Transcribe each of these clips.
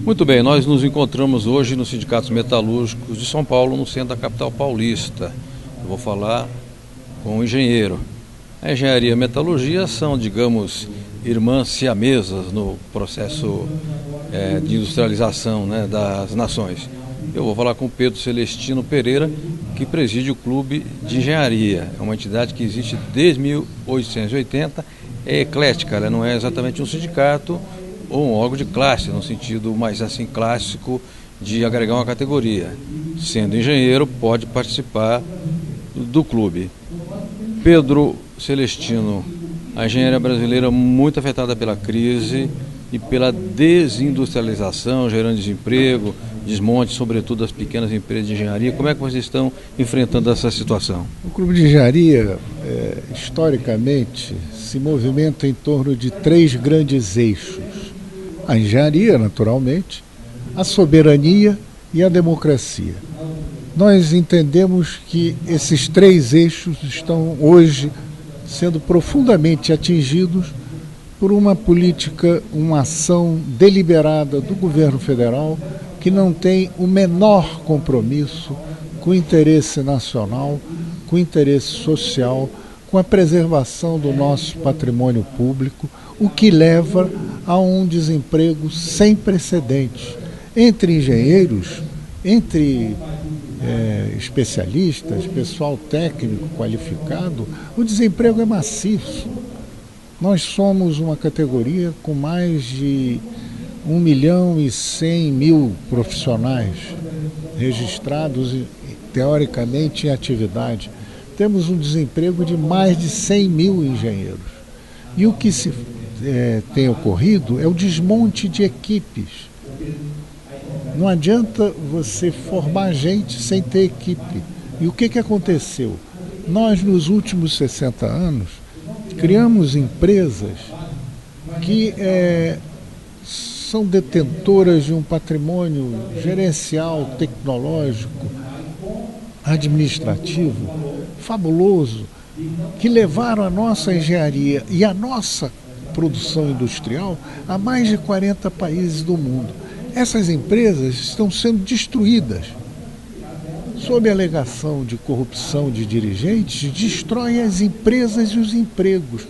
Muito bem, nós nos encontramos hoje nos Sindicatos Metalúrgicos de São Paulo, no centro da capital paulista. Eu vou falar com o engenheiro. A engenharia e a metalurgia são, digamos, irmãs siamesas no processo de industrialização, né, das nações. Eu vou falar com o Pedro Celestino Pereira, que preside o Clube de Engenharia. É uma entidade que existe desde 1880, é eclética, ela não é exatamente um sindicato ou um órgão de classe, no sentido mais assim clássico de agregar uma categoria. Sendo engenheiro, pode participar do clube. Pedro Celestino, a engenharia brasileira muito afetada pela crise e pela desindustrialização, gerando desemprego, desmonte, sobretudo das pequenas empresas de engenharia. Como é que vocês estão enfrentando essa situação? O Clube de Engenharia, historicamente, se movimenta em torno de 3 grandes eixos. A engenharia, naturalmente, a soberania e a democracia. Nós entendemos que esses 3 eixos estão hoje sendo profundamente atingidos por uma política, uma ação deliberada do governo federal que não tem o menor compromisso com o interesse nacional, com o interesse social, com a preservação do nosso patrimônio público, o que leva a um desemprego sem precedentes. Entre engenheiros, entre especialistas, pessoal técnico qualificado, o desemprego é maciço. Nós somos uma categoria com mais de 1.100.000 profissionais registrados, teoricamente, em atividade. Temos um desemprego de mais de 100.000 engenheiros. E o que tem ocorrido é o desmonte de equipes. Não adianta você formar gente sem ter equipe. E o que aconteceu? Nós, nos últimos 60 anos, criamos empresas que são detentoras de um patrimônio gerencial, tecnológico, administrativo, fabuloso, que levaram a nossa engenharia e a nossa produção industrial a mais de 40 países do mundo. Essas empresas estão sendo destruídas. Sob a alegação de corrupção de dirigentes, destroem as empresas e os empregos.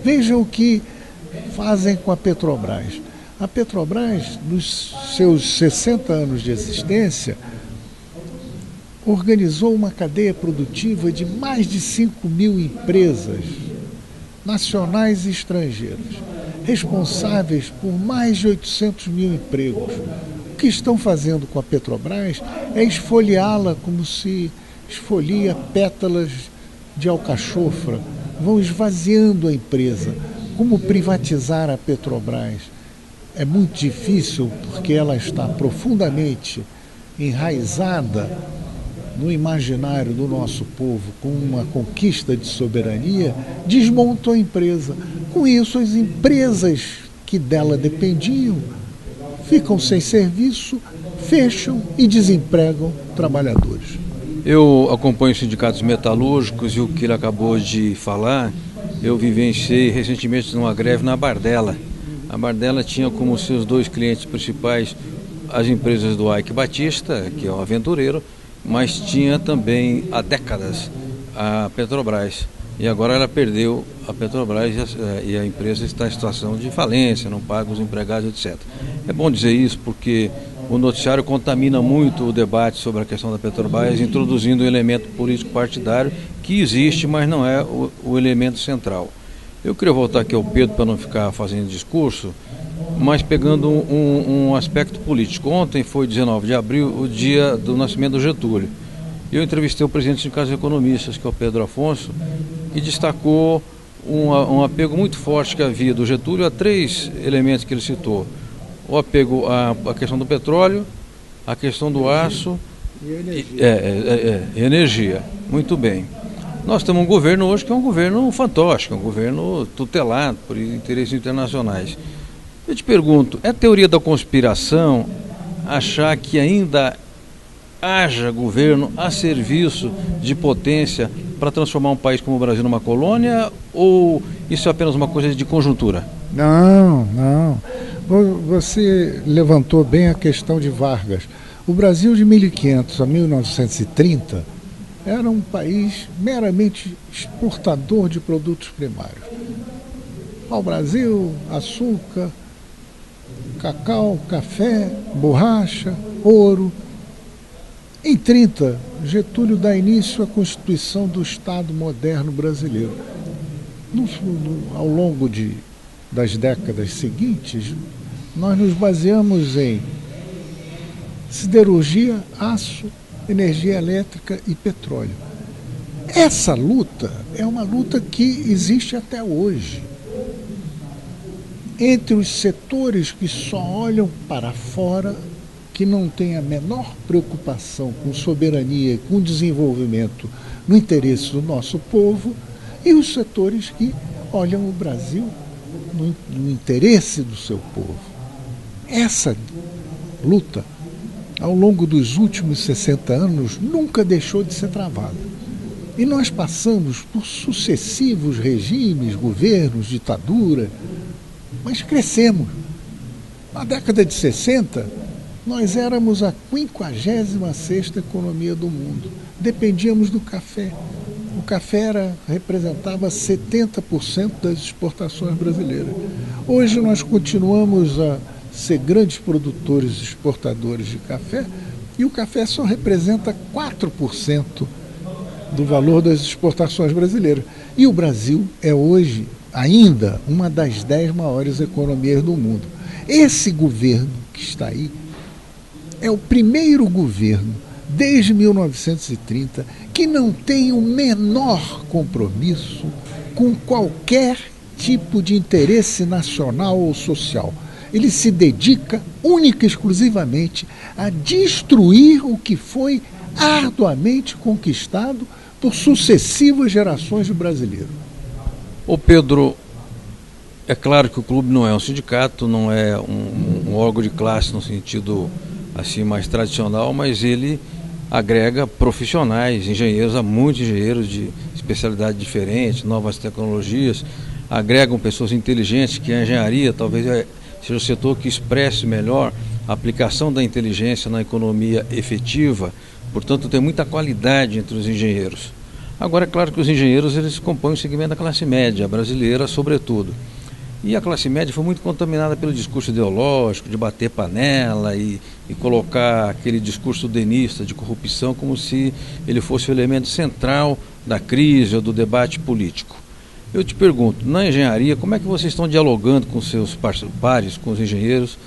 Vejam o que fazem com a Petrobras. A Petrobras, nos seus 60 anos de existência, organizou uma cadeia produtiva de mais de 5.000 empresas, nacionais e estrangeiras, responsáveis por mais de 800.000 empregos. O que estão fazendo com a Petrobras é esfoliá-la como se esfolia pétalas de alcachofra. Vão esvaziando a empresa. Como privatizar a Petrobras? É muito difícil porque ela está profundamente enraizada no imaginário do nosso povo, com uma conquista de soberania, desmontam a empresa. Com isso, as empresas que dela dependiam ficam sem serviço, fecham e desempregam trabalhadores. Eu acompanho os sindicatos metalúrgicos e o que ele acabou de falar, eu vivenciei recentemente numa greve na Bardella. A Bardella tinha como seus 2 clientes principais as empresas do Eike Batista, que é um aventureiro, mas tinha também há décadas a Petrobras. E agora ela perdeu a Petrobras e a empresa está em situação de falência, não paga os empregados, etc. É bom dizer isso porque o noticiário contamina muito o debate sobre a questão da Petrobras, introduzindo um elemento político partidário que existe, mas não é o elemento central. Eu queria voltar aqui ao Pedro para não ficar fazendo discurso, mas pegando um aspecto político. Ontem foi 19 de abril, o dia do nascimento do Getúlio. Eu entrevistei o presidente do Sindicato de Economistas, que é o Pedro Afonso, e destacou um apego muito forte que havia do Getúlio a 3 elementos que ele citou. O apego à questão do petróleo, a questão do aço e energia. Muito bem. Nós temos um governo hoje que é um governo fantástico, um governo tutelado por interesses internacionais. Eu te pergunto, é teoria da conspiração achar que ainda haja governo a serviço de potência para transformar um país como o Brasil numa colônia, ou isso é apenas uma coisa de conjuntura? Não. Você levantou bem a questão de Vargas. O Brasil de 1500 a 1930 era um país meramente exportador de produtos primários. Ao Brasil, açúcar, cacau, café, borracha, ouro. Em 30, Getúlio dá início à Constituição do Estado Moderno Brasileiro. Ao longo das décadas seguintes, nós nos baseamos em siderurgia, aço, energia elétrica e petróleo. Essa luta é uma luta que existe até hoje. Entre os setores que só olham para fora, que não têm a menor preocupação com soberania e com desenvolvimento no interesse do nosso povo, e os setores que olham o Brasil no interesse do seu povo. Essa luta, ao longo dos últimos 60 anos, nunca deixou de ser travada. E nós passamos por sucessivos regimes, governos, ditadura, mas crescemos. Na década de 60, nós éramos a 56ª economia do mundo. Dependíamos do café. O café representava 70% das exportações brasileiras. Hoje nós continuamos a ser grandes produtores e exportadores de café, e o café só representa 4% do valor das exportações brasileiras. E o Brasil é hoje ainda uma das 10 maiores economias do mundo. Esse governo que está aí é o primeiro governo desde 1930 que não tem o menor compromisso com qualquer tipo de interesse nacional ou social. Ele se dedica única e exclusivamente a destruir o que foi arduamente conquistado por sucessivas gerações de brasileiros. Ô Pedro, é claro que o clube não é um sindicato, não é um órgão de classe no sentido assim mais tradicional, mas ele agrega profissionais, engenheiros, há muitos engenheiros de especialidade diferente, novas tecnologias, agregam pessoas inteligentes, que a engenharia talvez seja o setor que expresse melhor a aplicação da inteligência na economia efetiva, portanto tem muita qualidade entre os engenheiros. Agora é claro que os engenheiros eles compõem o segmento da classe média brasileira sobretudo. E a classe média foi muito contaminada pelo discurso ideológico, de bater panela e colocar aquele discurso denista de corrupção como se ele fosse o elemento central da crise ou do debate político. Eu te pergunto, na engenharia, como é que vocês estão dialogando com seus pares, com os engenheiros,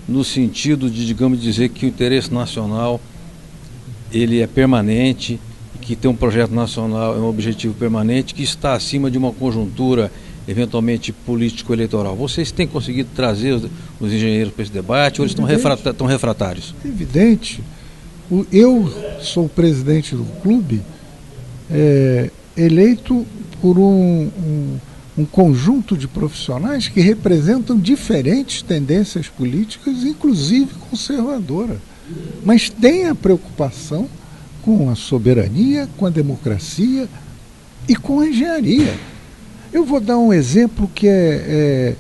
no sentido de, digamos, dizer que o interesse nacional ele é permanente, que tem um projeto nacional, é um objetivo permanente, que está acima de uma conjuntura eventualmente político-eleitoral. Vocês têm conseguido trazer os engenheiros para esse debate ou eles estão refratários? Evidente. Eu sou o presidente do clube, eleito por um conjunto de profissionais que representam diferentes tendências políticas, inclusive conservadoras, mas tem a preocupação com a soberania, com a democracia e com a engenharia. Eu vou dar um exemplo que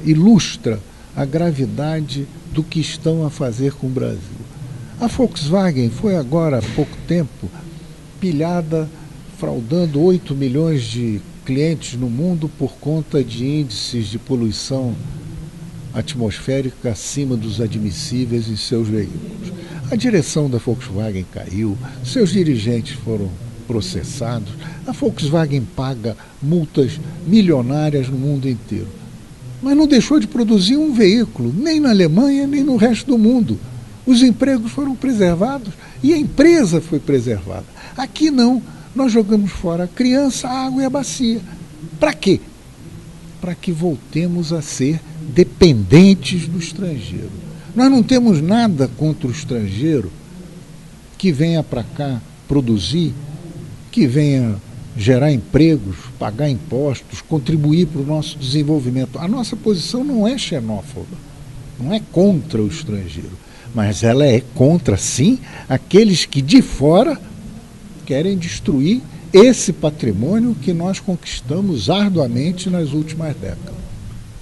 ilustra a gravidade do que estão a fazer com o Brasil. A Volkswagen foi agora há pouco tempo pilhada, fraudando 8 milhões de clientes no mundo por conta de índices de poluição atmosférica acima dos admissíveis em seus veículos. A direção da Volkswagen caiu, seus dirigentes foram processados, a Volkswagen paga multas milionárias no mundo inteiro. Mas não deixou de produzir um veículo, nem na Alemanha, nem no resto do mundo. Os empregos foram preservados e a empresa foi preservada. Aqui não, nós jogamos fora a criança, a água e a bacia. Para quê? Para que voltemos a ser dependentes do estrangeiro. Nós não temos nada contra o estrangeiro que venha para cá produzir, que venha gerar empregos, pagar impostos, contribuir para o nosso desenvolvimento. A nossa posição não é xenófoba, não é contra o estrangeiro, mas ela é contra, sim, aqueles que de fora querem destruir esse patrimônio que nós conquistamos arduamente nas últimas décadas.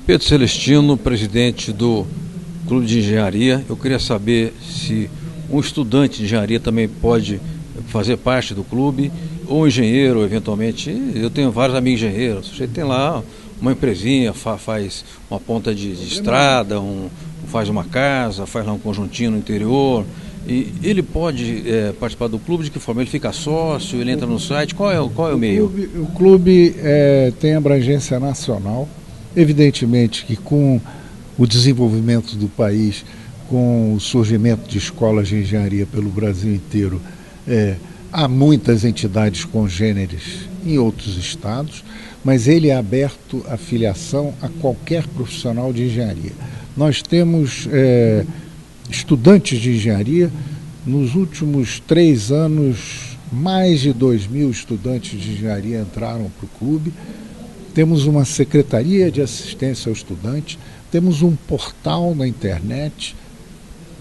Pedro Celestino, presidente do clube de engenharia. Eu queria saber se um estudante de engenharia também pode fazer parte do clube, ou engenheiro, eventualmente. Eu tenho vários amigos engenheiros. O sujeito tem lá uma empresinha, faz uma ponta de estrada, faz uma casa, faz lá um conjuntinho no interior. E ele pode participar do clube de que forma? Ele fica sócio, ele entra no site, qual é o meio? O clube tem abrangência nacional. Evidentemente que com o desenvolvimento do país, com o surgimento de escolas de engenharia pelo Brasil inteiro, há muitas entidades congêneres em outros estados, mas ele é aberto à filiação a qualquer profissional de engenharia. Nós temos estudantes de engenharia. Nos últimos 3 anos, mais de 2.000 estudantes de engenharia entraram para o clube. Temos uma secretaria de assistência ao estudante, temos um portal na internet.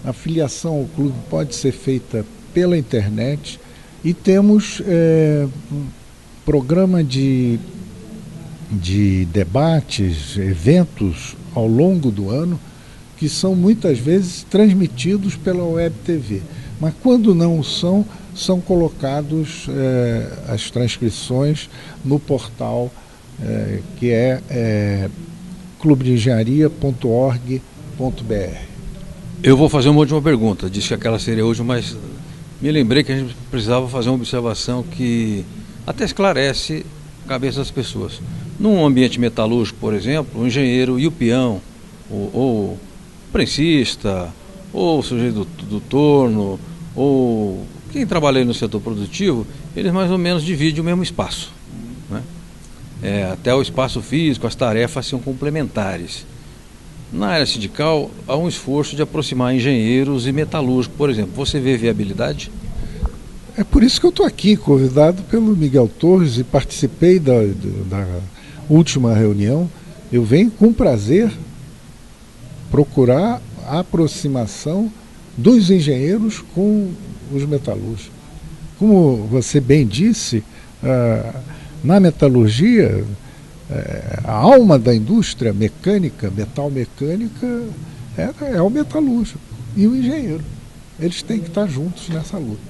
A filiação ao clube pode ser feita pela internet e temos um programa de debates, eventos ao longo do ano, que são muitas vezes transmitidos pela Web TV. Mas quando não são colocados as transcrições no portal que é clubedeengenharia.org.br. Eu vou fazer uma última pergunta. Disse que aquela seria a última, mas me lembrei que a gente precisava fazer uma observação que até esclarece a cabeça das pessoas. Num ambiente metalúrgico, por exemplo, o engenheiro e o peão, ou prensista, ou o sujeito do torno, ou quem trabalha aí no setor produtivo, eles mais ou menos dividem o mesmo espaço, né? Até o espaço físico, as tarefas são complementares. Na área sindical, há um esforço de aproximar engenheiros e metalúrgicos, por exemplo. Você vê viabilidade? É por isso que eu estou aqui, convidado pelo Miguel Torres, e participei da última reunião. Eu venho com prazer procurar a aproximação dos engenheiros com os metalúrgicos. Como você bem disse, na metalurgia, a alma da indústria mecânica, metal-mecânica, é o metalúrgico e o engenheiro. Eles têm que estar juntos nessa luta.